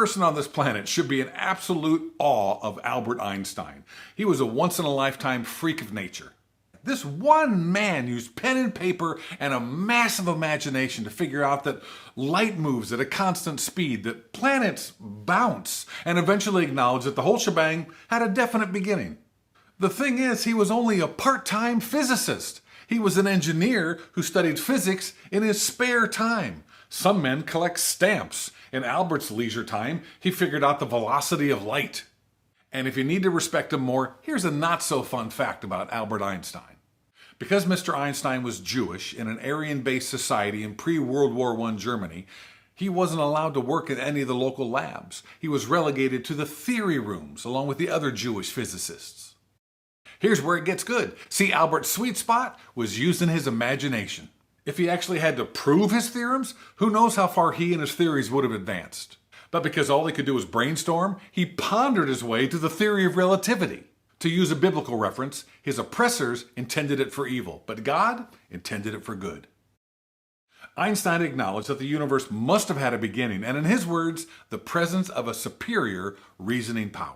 person on this planet should be in absolute awe of Albert Einstein. He was a once-in-a-lifetime freak of nature. This one man used pen and paper and a massive imagination to figure out that light moves at a constant speed, that planets bounce, and eventually acknowledged that the whole shebang had a definite beginning. The thing is, he was only a part-time physicist. He was an engineer who studied physics in his spare time. Some men collect stamps. In Albert's leisure time, he figured out the velocity of light. And if you need to respect him more, here's a not-so-fun fact about Albert Einstein. Because Mr. Einstein was Jewish in an Aryan-based society in pre-World War I Germany, he wasn't allowed to work in any of the local labs. He was relegated to the theory rooms along with the other Jewish physicists. Here's where it gets good. See, Albert's sweet spot was using his imagination. If he actually had to prove his theorems, who knows how far he and his theories would have advanced. But because all he could do was brainstorm, he pondered his way to the theory of relativity. To use a biblical reference, his oppressors intended it for evil, but God intended it for good. Einstein acknowledged that the universe must have had a beginning, and in his words, the presence of a superior reasoning power.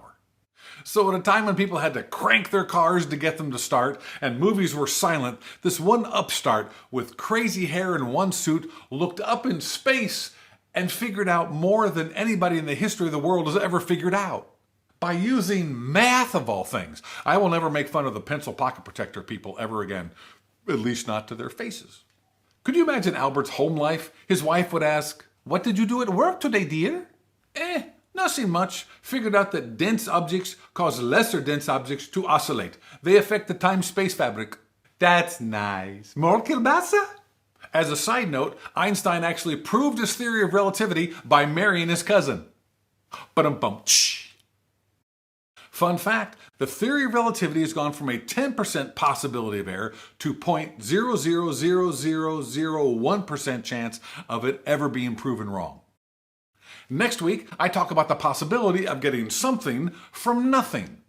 So at a time when people had to crank their cars to get them to start, and movies were silent, this one upstart with crazy hair and one suit looked up in space and figured out more than anybody in the history of the world has ever figured out. By using math, of all things. I will never make fun of the pencil pocket protector people ever again, at least not to their faces. Could you imagine Albert's home life? His wife would ask, "What did you do at work today, dear?" Nothing much. Figured out that dense objects cause lesser dense objects to oscillate. They affect the time-space fabric. That's nice. More kielbasa? As a side note, Einstein actually proved his theory of relativity by marrying his cousin. Ba-dum-bum. Fun fact, the theory of relativity has gone from a 10% possibility of error to 0.000001% chance of it ever being proven wrong. Next week, I talk about the possibility of getting something from nothing.